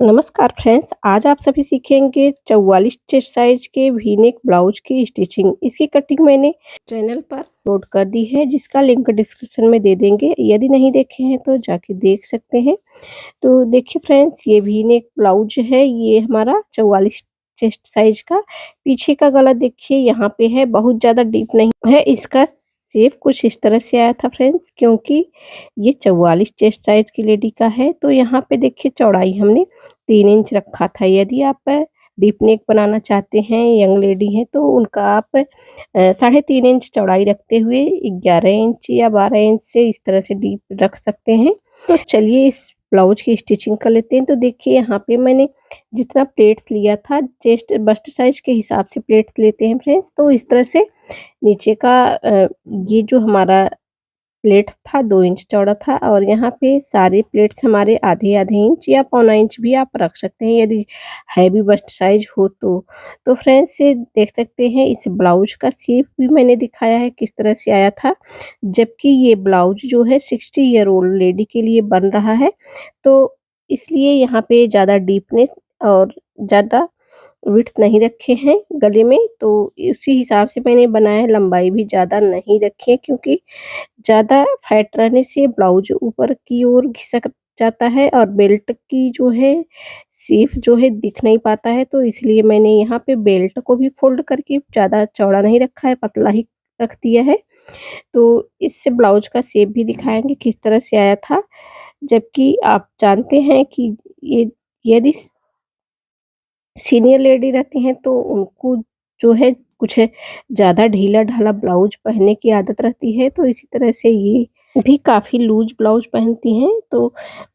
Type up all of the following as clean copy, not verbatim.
नमस्कार फ्रेंड्स, आज आप सभी सीखेंगे 44 चेस्ट साइज के वी नेक ब्लाउज की स्टिचिंग। इसकी कटिंग मैंने चैनल पर अपलोड कर दी है, जिसका लिंक डिस्क्रिप्शन में दे देंगे। यदि नहीं देखे हैं तो जाके देख सकते हैं। तो देखिए फ्रेंड्स, ये वी नेक ब्लाउज है, ये हमारा 44 चेस्ट साइज का। पीछे का गला देखिए, यहाँ पे है, बहुत ज़्यादा डीप नहीं है। इसका शेप कुछ इस तरह से आया था फ्रेंड्स, क्योंकि ये 44 चेस्ट साइज की लेडी का है। तो यहाँ पे देखिए चौड़ाई हमने 3 इंच रखा था। यदि आप डीप नेक बनाना चाहते हैं, यंग लेडी हैं, तो उनका आप 3.5 इंच चौड़ाई रखते हुए 11 इंच या 12 इंच से इस तरह से डीप रख सकते हैं। तो चलिए इस ब्लाउज की स्टिचिंग कर लेते हैं। तो देखिए यहाँ पे मैंने जितना प्लेट्स लिया था, चेस्ट बस्ट साइज के हिसाब से प्लेट्स लेते हैं फ्रेंड्स। तो इस तरह से नीचे का ये जो हमारा प्लेट था 2 इंच चौड़ा था, और यहाँ पे सारे प्लेट्स हमारे आधे-आधे इंच या पौना इंच भी आप रख सकते हैं, यदि हैवी बस्ट साइज हो तो। तो फ्रेंड्स, ये देख सकते हैं, इस ब्लाउज का शेप भी मैंने दिखाया है किस तरह से आया था। जबकि ये ब्लाउज जो है 60 ईयर ओल्ड लेडी के लिए बन रहा है, तो इसलिए यहाँ पे ज़्यादा डीपनेस और ज़्यादा विड्थ नहीं रखे हैं गले में। तो उसी हिसाब से मैंने बनाया है, लंबाई भी ज़्यादा नहीं रखी है, क्योंकि ज़्यादा फैट रहने से ब्लाउज ऊपर की ओर घिसक जाता है और बेल्ट की जो है शेप जो है दिख नहीं पाता है। तो इसलिए मैंने यहाँ पे बेल्ट को भी फोल्ड करके ज़्यादा चौड़ा नहीं रखा है, पतला ही रख दिया है। तो इससे ब्लाउज का शेप भी दिखाएँगे किस तरह से आया था। जबकि आप जानते हैं कि ये यदि सीनियर लेडी रहती हैं, तो उनको जो है कुछ ज़्यादा ढीला-ढाला ब्लाउज पहनने की आदत रहती है। तो इसी तरह से ये भी काफ़ी लूज़ ब्लाउज पहनती हैं। तो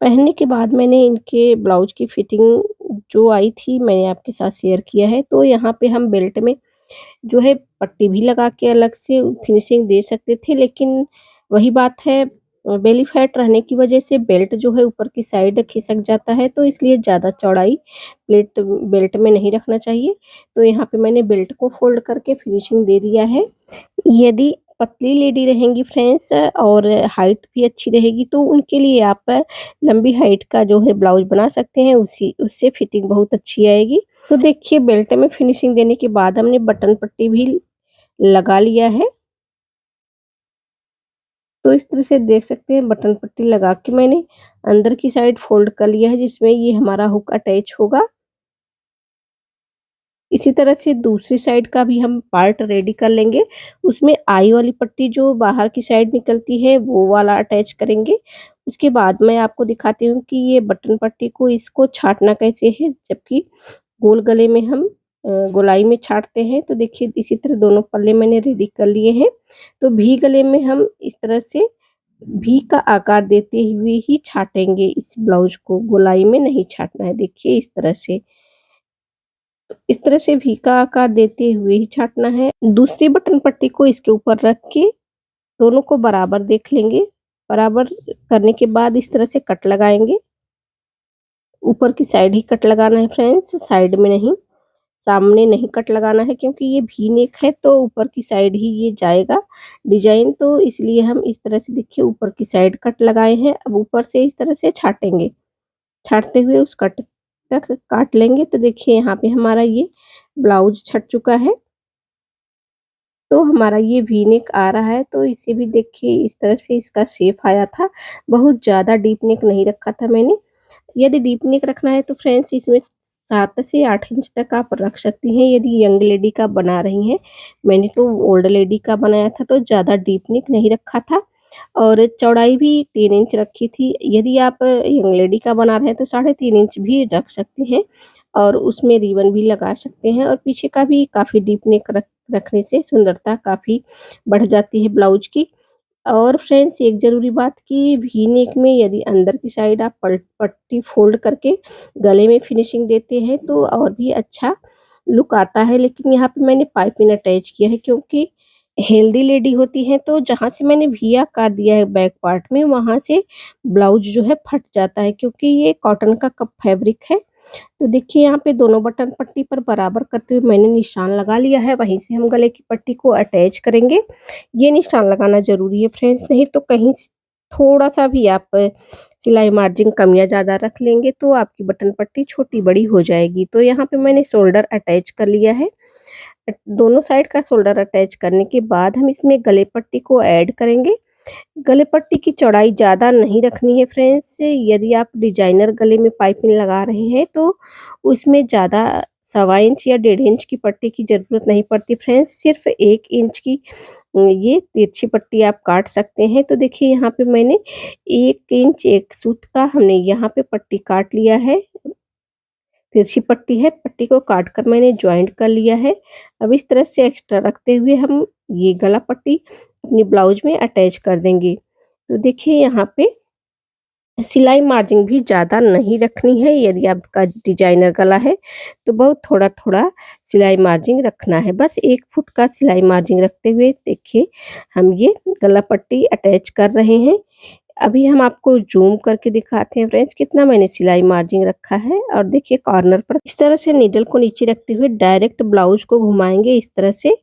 पहनने के बाद मैंने इनके ब्लाउज की फिटिंग जो आई थी, मैंने आपके साथ शेयर किया है। तो यहाँ पे हम बेल्ट में जो है पट्टी भी लगा के अलग से फिनिशिंग दे सकते थे, लेकिन वही बात है, बेली फैट रहने की वजह से बेल्ट जो है ऊपर की साइड खिसक जाता है, तो इसलिए ज़्यादा चौड़ाई बेल्ट में नहीं रखना चाहिए। तो यहाँ पे मैंने बेल्ट को फोल्ड करके फिनिशिंग दे दिया है। यदि पतली लेडी रहेंगी फ्रेंड्स और हाइट भी अच्छी रहेगी, तो उनके लिए आप लंबी हाइट का जो है ब्लाउज बना सकते हैं, उसी उससे फिटिंग बहुत अच्छी आएगी। तो देखिए बेल्ट में फिनिशिंग देने के बाद हमने बटन पट्टी भी लगा लिया है। तो इस तरह से देख सकते हैं, बटन पट्टी लगा के मैंने अंदर की साइड फोल्ड कर लिया है, जिसमें ये हमारा हुक अटैच होगा। इसी तरह से दूसरी साइड का भी हम पार्ट रेडी कर लेंगे। उसमें आई वाली पट्टी जो बाहर की साइड निकलती है, वो वाला अटैच करेंगे। उसके बाद मैं आपको दिखाती हूँ कि ये बटन पट्टी को इसको छाँटना कैसे है, जबकि गोल गले में हम गोलाई में छाँटते हैं। तो देखिए इसी तरह दोनों पल्ले मैंने रेडी कर लिए हैं। तो वी गले में हम इस तरह से वी का आकार देते हुए ही छाँटेंगे इस ब्लाउज को, गोलाई में नहीं छाँटना है। देखिए इस तरह से। इस तरह से वी का आकार देते हुए ही छाँटना है। दूसरी बटन पट्टी को इसके ऊपर रख के दोनों को बराबर देख लेंगे। बराबर करने के बाद इस तरह से कट लगाएँगे। ऊपर की साइड ही कट लगाना है फ्रेंड्स, साइड में नहीं, सामने नहीं कट लगाना है, क्योंकि ये वी नेक है तो ऊपर की साइड ही ये जाएगा डिजाइन। तो इसलिए हम इस तरह से देखिए ऊपर की साइड कट लगाए हैं। अब ऊपर से इस तरह से छाटेंगे, छाटते हुए उस कट तक काट लेंगे। तो देखिए यहाँ पे हमारा ये ब्लाउज छट चुका है। तो हमारा ये वी नेक आ रहा है। तो इसे भी देखिए इस तरह से इसका शेप आया था। बहुत ज़्यादा डीप नेक नहीं रखा था मैंने। यदि डीप नेक रखना है तो फ्रेंड्स, इसमें 7 से 8 इंच तक आप रख सकती हैं, यदि यंग लेडी का बना रही हैं। मैंने तो ओल्ड लेडी का बनाया था, तो ज़्यादा डीप नेक नहीं रखा था, और चौड़ाई भी 3 इंच रखी थी। यदि आप यंग लेडी का बना रहे हैं तो 3.5 इंच भी रख सकते हैं, और उसमें रिबन भी लगा सकते हैं। और पीछे का भी काफ़ी डीप नेक रखने से सुंदरता काफ़ी बढ़ जाती है ब्लाउज की। और फ्रेंड्स, एक ज़रूरी बात कि वी नेक में यदि अंदर की साइड आप पट्टी फोल्ड करके गले में फिनिशिंग देते हैं, तो और भी अच्छा लुक आता है। लेकिन यहाँ पे मैंने पाइपिंग अटैच किया है, क्योंकि हेल्दी लेडी होती हैं, तो जहाँ से मैंने वी आकार दिया है बैक पार्ट में, वहाँ से ब्लाउज जो है फट जाता है, क्योंकि ये कॉटन का कप फैब्रिक है। तो देखिए यहाँ पे दोनों बटन पट्टी पर बराबर करते हुए मैंने निशान लगा लिया है। वहीं से हम गले की पट्टी को अटैच करेंगे। ये निशान लगाना ज़रूरी है फ्रेंड्स, नहीं तो कहीं थोड़ा-सा भी आप सिलाई मार्जिन कम या ज़्यादा रख लेंगे तो आपकी बटन पट्टी छोटी-बड़ी हो जाएगी। तो यहाँ पे मैंने शोल्डर अटैच कर लिया है। दोनों साइड का शोल्डर अटैच करने के बाद हम इसमें गले पट्टी को ऐड करेंगे। गले पट्टी की चौड़ाई ज़्यादा नहीं रखनी है फ्रेंड्स। यदि आप डिज़ाइनर गले में पाइपिंग लगा रहे हैं तो उसमें ज़्यादा सवा इंच या 1.5 इंच की पट्टी की ज़रूरत नहीं पड़ती फ्रेंड्स। सिर्फ़ 1 इंच की ये तिरछी पट्टी आप काट सकते हैं। तो देखिए यहाँ पे मैंने 1 इंच 1 सूत का हमने यहाँ पे पट्टी काट लिया है। तिरछी पट्टी है, पट्टी को काट कर मैंने जॉइंट कर लिया है। अब इस तरह से एक्स्ट्रा रखते हुए हम ये गला पट्टी अपनी ब्लाउज में अटैच कर देंगे। तो देखिए यहाँ पे सिलाई मार्जिन भी ज़्यादा नहीं रखनी है। यदि आपका डिजाइनर गला है तो बहुत थोड़ा-थोड़ा सिलाई मार्जिन रखना है। बस 1 फुट का सिलाई मार्जिन रखते हुए देखिए हम ये गला पट्टी अटैच कर रहे हैं। अभी हम आपको ज़ूम करके दिखाते हैं फ्रेंड्स कितना मैंने सिलाई मार्जिन रखा है। और देखिए कॉर्नर पर इस तरह से नीडल को नीचे रखते हुए डायरेक्ट ब्लाउज को घुमाएँगे इस तरह से।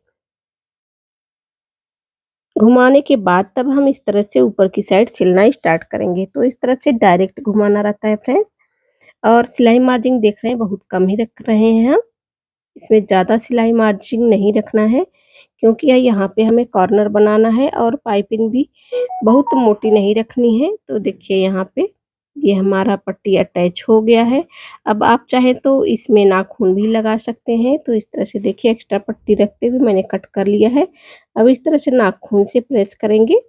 घुमाने के बाद तब हम इस तरह से ऊपर की साइड सिलना स्टार्ट करेंगे। तो इस तरह से डायरेक्ट घुमाना रहता है फ्रेंड्स। और सिलाई मार्जिन देख रहे हैं बहुत कम ही रख रहे हैं हम। इसमें ज़्यादा सिलाई मार्जिन नहीं रखना है क्योंकि यहाँ पे हमें कॉर्नर बनाना है और पाइपिंग भी बहुत मोटी नहीं रखनी है। तो देखिए यहाँ पे ये हमारा पट्टी अटैच हो गया है। अब आप चाहें तो इसमें नाखून भी लगा सकते हैं। तो इस तरह से देखिए एक्स्ट्रा पट्टी रखते हुए मैंने कट कर लिया है। अब इस तरह से नाखून से प्रेस करेंगे।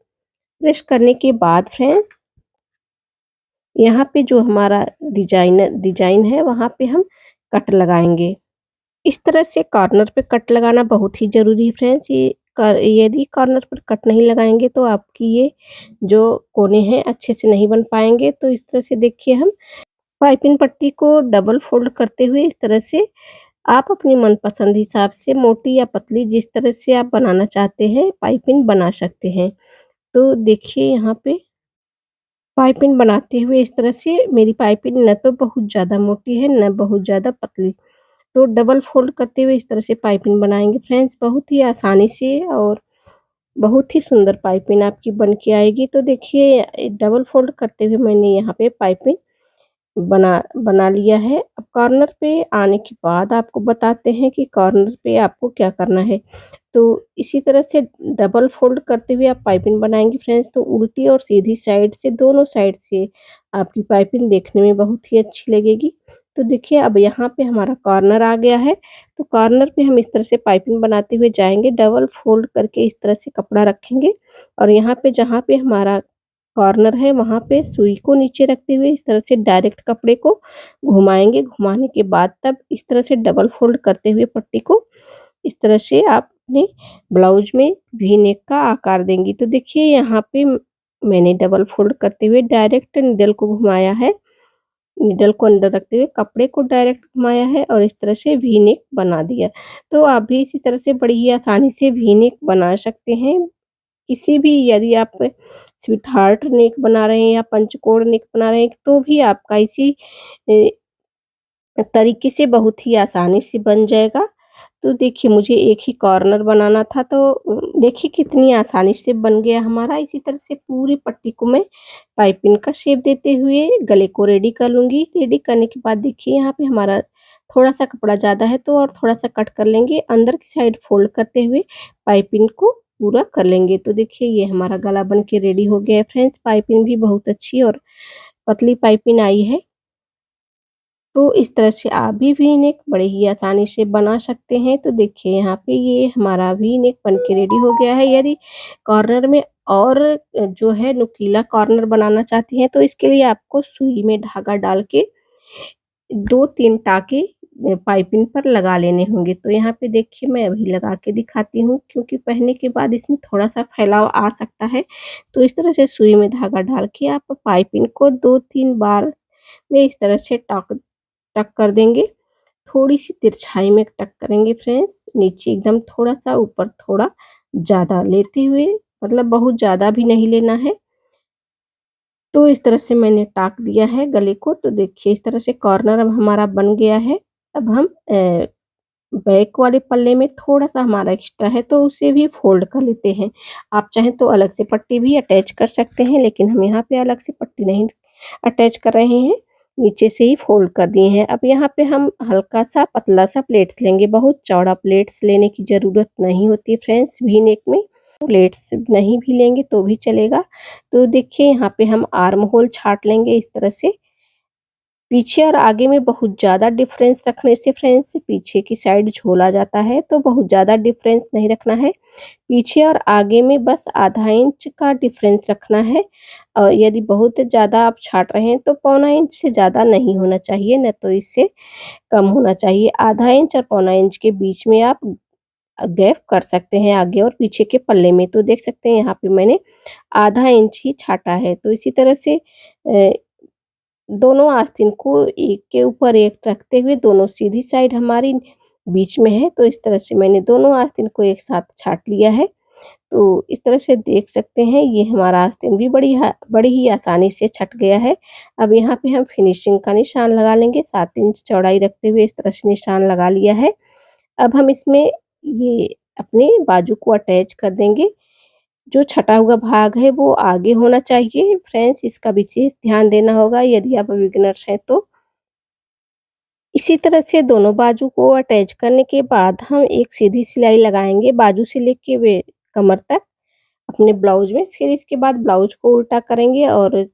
प्रेस करने के बाद फ्रेंड्स यहाँ पे जो हमारा डिजाइन है वहाँ पे हम कट लगाएँगे। इस तरह से कॉर्नर पे कट लगाना बहुत ही ज़रूरी है फ्रेंड्स। ये यदि कॉर्नर पर कट नहीं लगाएँगे तो आपकी ये जो कोने हैं अच्छे से नहीं बन पाएँगे। तो इस तरह से देखिए हम पाइपिंग पट्टी को डबल फोल्ड करते हुए इस तरह से आप अपनी मनपसंद हिसाब से मोटी या पतली जिस तरह से आप बनाना चाहते हैं पाइपिंग बना सकते हैं। तो देखिए यहाँ पे पाइपिंग बनाते हुए इस तरह से मेरी पाइपिंग न तो बहुत ज़्यादा मोटी है न बहुत ज़्यादा पतली। तो डबल फोल्ड करते हुए इस तरह से पाइपिंग बनाएँगे फ्रेंड्स बहुत ही आसानी से और बहुत ही सुंदर पाइपिंग आपकी बन के आएगी। तो देखिए डबल फोल्ड करते हुए मैंने यहाँ पे पाइपिंग बना बना लिया है। अब कॉर्नर पे आने के बाद आपको बताते हैं कि कॉर्नर पे आपको क्या करना है। तो इसी तरह से डबल फोल्ड करते हुए आप पाइपिंग बनाएँगे फ्रेंड्स तो उल्टी और सीधी साइड से दोनों साइड से आपकी पाइपिंग देखने में बहुत ही अच्छी लगेगी। तो देखिए अब यहाँ पे हमारा कॉर्नर आ गया है। तो कॉर्नर पे हम इस तरह से पाइपिंग बनाते हुए जाएँगे, डबल फोल्ड करके इस तरह से कपड़ा रखेंगे और यहाँ पे जहाँ पे हमारा कॉर्नर है वहाँ पे सुई को नीचे रखते हुए इस तरह से डायरेक्ट कपड़े को घुमाएँगे। घुमाने के बाद तब इस तरह से डबल फोल्ड करते हुए पट्टी को इस तरह से आप अपने ब्लाउज में वी नेक का आकार देंगी। तो देखिए यहाँ पे मैंने डबल फोल्ड करते हुए डायरेक्ट निडल को घुमाया है। निडल को अंदर रखते हुए कपड़े को डायरेक्ट घुमाया है और इस तरह से वी नेक बना दिया। तो आप भी इसी तरह से बड़ी ही आसानी से वी नेक बना सकते हैं। किसी भी यदि आप स्वीट हार्ट नेक बना रहे हैं या पंचकोण नेक बना रहे हैं तो भी आपका इसी तरीके से बहुत ही आसानी से बन जाएगा। तो देखिए मुझे एक ही कॉर्नर बनाना था तो देखिए कितनी आसानी से बन गया हमारा। इसी तरह से पूरी पट्टी को मैं पाइपिंग का शेप देते हुए गले को रेडी कर लूँगी। रेडी करने के बाद देखिए यहाँ पे हमारा थोड़ा-सा कपड़ा ज़्यादा है तो और थोड़ा-सा कट कर लेंगे। अंदर की साइड फ़ोल्ड करते हुए पाइपिंग को पूरा कर लेंगे। तो देखिए ये हमारा गला बन के रेडी हो गया है फ्रेंड्स। पाइपिंग भी बहुत अच्छी और पतली पाइपिंग आई है। तो इस तरह से आप भी वी नेक बड़े ही आसानी से बना सकते हैं। तो देखिए यहाँ पे ये हमारा वी नेक बन के रेडी हो गया है। यदि कॉर्नर में और जो है नुकीला कॉर्नर बनाना चाहती हैं तो इसके लिए आपको सुई में धागा डाल के 2-3 टाँके पाइपिंग पर लगा लेने होंगे। तो यहाँ पे देखिए मैं अभी लगा के दिखाती हूँ क्योंकि पहनने के बाद इसमें थोड़ा-सा फैलाव आ सकता है। तो इस तरह से सुई में धागा डाल के आप पाइपिंग को 2-3 बार में इस तरह से टक कर देंगे। थोड़ी-सी तिरछाई में टक करेंगे फ्रेंड्स, नीचे एकदम थोड़ा-सा, ऊपर थोड़ा ज़्यादा लेते हुए मतलब बहुत ज़्यादा भी नहीं लेना है। तो इस तरह से मैंने टाँक दिया है गले को। तो देखिए इस तरह से कॉर्नर अब हमारा बन गया है। अब हम बैक वाले पल्ले में थोड़ा-सा हमारा एक्स्ट्रा है तो उसे भी फ़ोल्ड कर लेते हैं। आप चाहें तो अलग से पट्टी भी अटैच कर सकते हैं, लेकिन हम यहाँ पे अलग से पट्टी नहीं अटैच कर रहे हैं, नीचे से ही फ़ोल्ड कर दिए हैं। अब यहाँ पे हम हल्का-सा पतला-सा प्लेट्स लेंगे, बहुत चौड़ा प्लेट्स लेने की ज़रूरत नहीं होती है फ्रेंड्स वी नेक में। प्लेट्स नहीं भी लेंगे तो भी चलेगा। तो देखिए यहाँ पे हम आर्म होल छाँट लेंगे इस तरह से। पीछे और आगे में बहुत ज़्यादा डिफ़रेंस रखने से फ्रेंड्स पीछे की साइड झोला जाता है, तो बहुत ज़्यादा डिफ़रेंस नहीं रखना है। पीछे और आगे में बस आधा इंच का डिफ़रेंस रखना है। यदि बहुत ज़्यादा आप छाँट रहे हैं तो पौना इंच से ज़्यादा नहीं होना चाहिए, न तो इससे कम होना चाहिए। आधा इंच और पौना इंच के बीच में आप गैप कर सकते हैं आगे और पीछे के पल्ले में। तो देख सकते हैं यहाँ पे मैंने आधा इंच ही छाँटा है। तो इसी तरह से दोनों आस्तीन को एक के ऊपर एक रखते हुए दोनों सीधी साइड हमारी बीच में है, तो इस तरह से मैंने दोनों आस्तीन को एक साथ छाँट लिया है। तो इस तरह से देख सकते हैं ये हमारा आस्तीन भी बड़ी ही आसानी से छँट गया है। अब यहाँ पे हम फिनिशिंग का निशान लगा लेंगे, 7 इंच चौड़ाई रखते हुए इस तरह से निशान लगा लिया है। अब हम इसमें ये अपने बाजू को अटैच कर देंगे। जो छटा हुआ भाग है वो आगे होना चाहिए फ्रेंड्स, इसका विशेष ध्यान देना होगा यदि आप बिगिनर्स हैं तो। इसी तरह से दोनों बाजू को अटैच करने के बाद हम एक सीधी सिलाई लगाएँगे बाजू से लेके वे कमर तक अपने ब्लाउज में। फिर इसके बाद ब्लाउज को उल्टा करेंगे और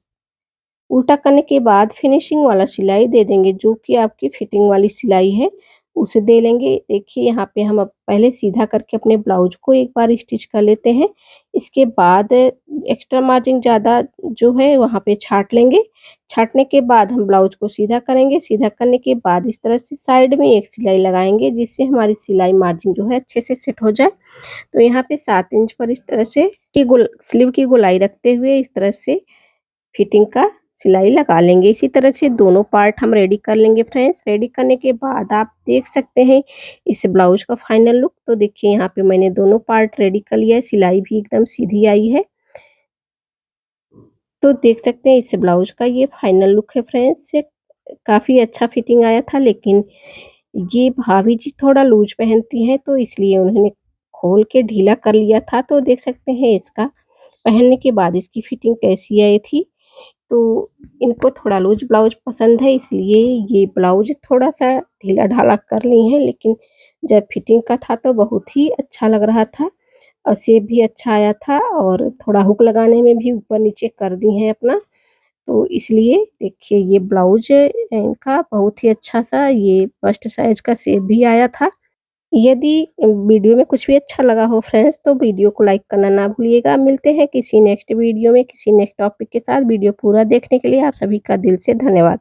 उल्टा करने के बाद फिनिशिंग वाला सिलाई दे देंगे, जो कि आपकी फिटिंग वाली सिलाई है, उसे दे लेंगे। देखिए यहाँ पे हम अब पहले सीधा करके अपने ब्लाउज को एक बार स्टिच कर लेते हैं। इसके बाद एक्स्ट्रा मार्जिन ज़्यादा जो है वहाँ पे छाँट लेंगे। छाँटने के बाद हम ब्लाउज को सीधा करेंगे। सीधा करने के बाद इस तरह से साइड में एक सिलाई लगाएँगे, जिससे हमारी सिलाई मार्जिन जो है अच्छे से सेट हो जाए। तो यहाँ पे 7 इंच पर इस तरह से की गुल स्लीव की गोलाई रखते हुए इस तरह से फिटिंग का सिलाई लगा लेंगे। इसी तरह से दोनों पार्ट हम रेडी कर लेंगे फ्रेंड्स। रेडी करने के बाद आप देख सकते हैं इस ब्लाउज का फाइनल लुक। तो देखिए यहाँ पे मैंने दोनों पार्ट रेडी कर लिया है, सिलाई भी एकदम सीधी आई है। तो देख सकते हैं इस ब्लाउज का ये फाइनल लुक है फ्रेंड्स। काफ़ी अच्छा फिटिंग आया था, लेकिन ये भाभी जी थोड़ा लूज पहनती हैं तो इसलिए उन्होंने खोल के ढीला कर लिया था। तो देख सकते हैं इसका पहनने के बाद इसकी फिटिंग कैसी आई थी। तो इनको थोड़ा लूज़ ब्लाउज़ पसंद है, इसलिए ये ब्लाउज़ थोड़ा-सा ढीला-ढाला कर ली हैं, लेकिन जब फिटिंग का था तो बहुत ही अच्छा लग रहा था और शेप भी अच्छा आया था और थोड़ा हुक लगाने में भी ऊपर-नीचे कर दी हैं अपना। तो इसलिए देखिए ये ब्लाउज़ इनका बहुत ही अच्छा-सा ये बस्ट साइज़ का शेप भी आया था। यदि वीडियो में कुछ भी अच्छा लगा हो फ्रेंड्स तो वीडियो को लाइक करना ना भूलिएगा। मिलते हैं किसी नेक्स्ट वीडियो में किसी नेक्स्ट टॉपिक के साथ। वीडियो पूरा देखने के लिए आप सभी का दिल से धन्यवाद।